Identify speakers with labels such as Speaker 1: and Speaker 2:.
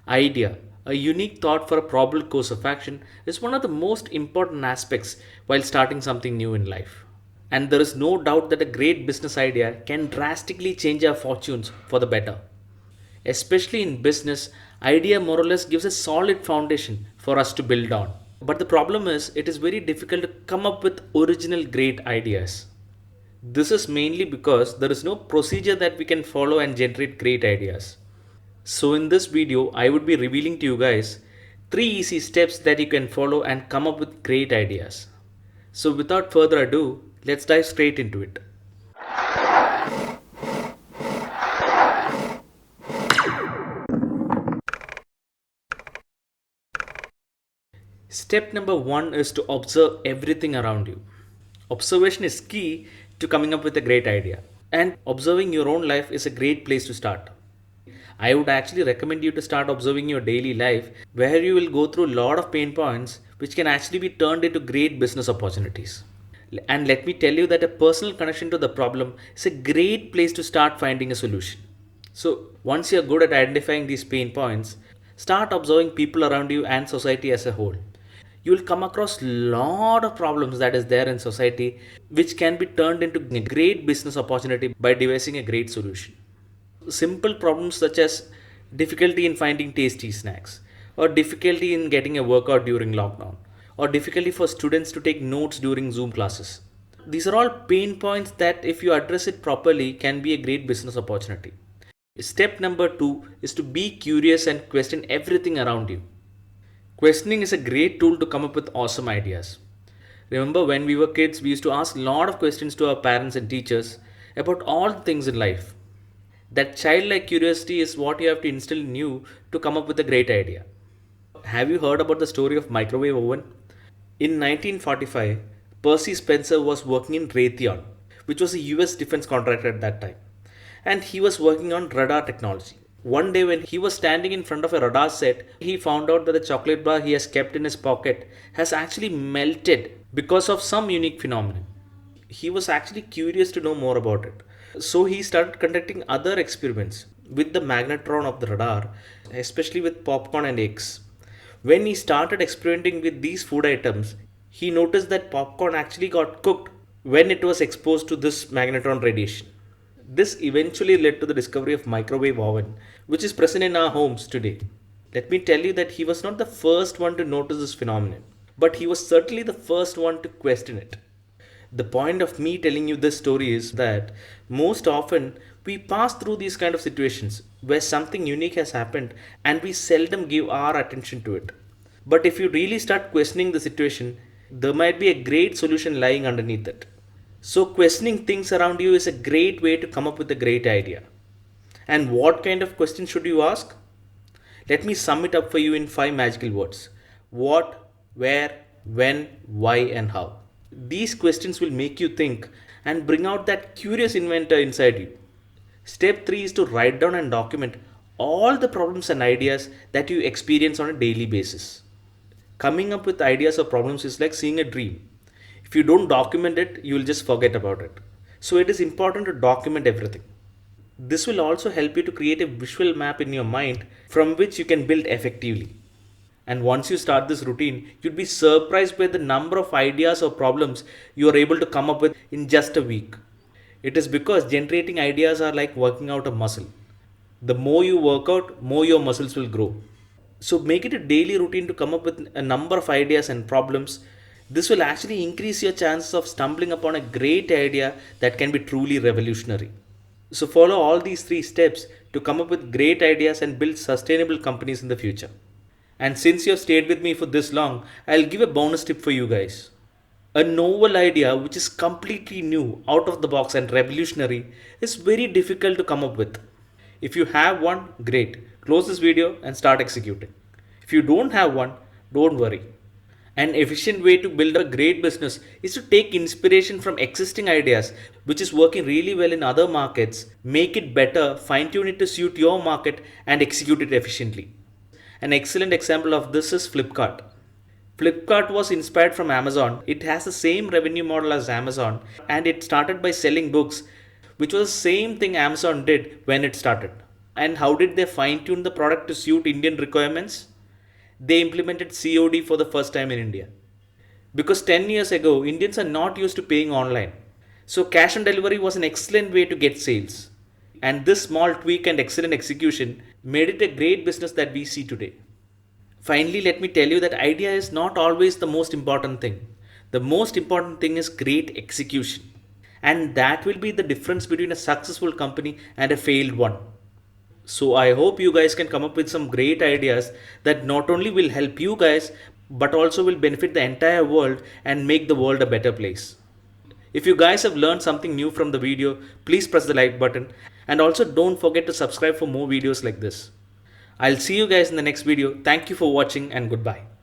Speaker 1: Idea, a unique thought for a probable course of action, is one of the most important aspects while starting something new in life. And there is no doubt that a great business idea can drastically change our fortunes for the better. Especially in business, idea more or less gives a solid foundation for us to build on. But the problem is, it is very difficult to come up with original great ideas. This is mainly because there is no procedure that we can follow and generate great ideas. So, in this video, I would be revealing to you guys 3 easy steps that you can follow and come up with great ideas. So, without further ado, let's dive straight into it. Step number 1 is to observe everything around you. Observation is key to coming up with a great idea, and observing your own life is a great place to start. I would actually recommend you to start observing your daily life where you will go through a lot of pain points which can actually be turned into great business opportunities. And let me tell you that a personal connection to the problem is a great place to start finding a solution. So, once you're good at identifying these pain points, start observing people around you and society as a whole. You will come across lot of problems that is there in society which can be turned into a great business opportunity by devising a great solution. Simple problems such as difficulty in finding tasty snacks, or difficulty in getting a workout during lockdown, or difficulty for students to take notes during Zoom classes. These are all pain points that, if you address it properly, can be a great business opportunity. Step number 2 is to be curious and question everything around you. Questioning is a great tool to come up with awesome ideas. Remember, when we were kids, we used to ask a lot of questions to our parents and teachers about all the things in life. That childlike curiosity is what you have to instill in you to come up with a great idea. Have you heard about the story of microwave oven? In 1945, Percy Spencer was working in Raytheon, which was a US defense contractor at that time, and he was working on radar technology. One day, when he was standing in front of a radar set, he found out that the chocolate bar he has kept in his pocket has actually melted because of some unique phenomenon. He was actually curious to know more about it. So he started conducting other experiments with the magnetron of the radar, especially with popcorn and eggs. When he started experimenting with these food items, he noticed that popcorn actually got cooked when it was exposed to this magnetron radiation. This eventually led to the discovery of microwave oven, which is present in our homes today. Let me tell you that he was not the first one to notice this phenomenon, but he was certainly the first one to question it. The point of me telling you this story is that most often we pass through these kind of situations where something unique has happened and we seldom give our attention to it. But if you really start questioning the situation, there might be a great solution lying underneath it. So, questioning things around you is a great way to come up with a great idea. And what kind of questions should you ask? Let me sum it up for you in 5 magical words: what, where, when, why, and how. These questions will make you think and bring out that curious inventor inside you. Step 3 is to write down and document all the problems and ideas that you experience on a daily basis. Coming up with ideas or problems is like seeing a dream. If you don't document it, you will just forget about it. So it is important to document everything. This will also help you to create a visual map in your mind from which you can build effectively. And once you start this routine, you'd be surprised by the number of ideas or problems you are able to come up with in just a week. It is because generating ideas are like working out a muscle. The more you work out, more your muscles will grow. So make it a daily routine to come up with a number of ideas and problems. This will actually increase your chances of stumbling upon a great idea that can be truly revolutionary. So follow all these 3 steps to come up with great ideas and build sustainable companies in the future. And since you have stayed with me for this long, I'll give a bonus tip for you guys. A novel idea which is completely new, out of the box, and revolutionary is very difficult to come up with. If you have one, great. Close this video and start executing. If you don't have one, don't worry. An efficient way to build a great business is to take inspiration from existing ideas which is working really well in other markets, make it better, fine tune it to suit your market, and execute it efficiently. An excellent example of this is Flipkart. Flipkart was inspired from Amazon. It has the same revenue model as Amazon, and it started by selling books, which was the same thing Amazon did when it started. And how did they fine tune the product to suit Indian requirements? They implemented COD for the first time in India. Because 10 years ago, Indians are not used to paying online. So, cash on delivery was an excellent way to get sales. And this small tweak and excellent execution made it a great business that we see today. Finally, let me tell you that idea is not always the most important thing. The most important thing is great execution. And that will be the difference between a successful company and a failed one. So I hope you guys can come up with some great ideas that not only will help you guys but also will benefit the entire world and make the world a better place. If you guys have learned something new from the video, please press the like button and also don't forget to subscribe for more videos like this. I'll see you guys in the next video. Thank you for watching and goodbye.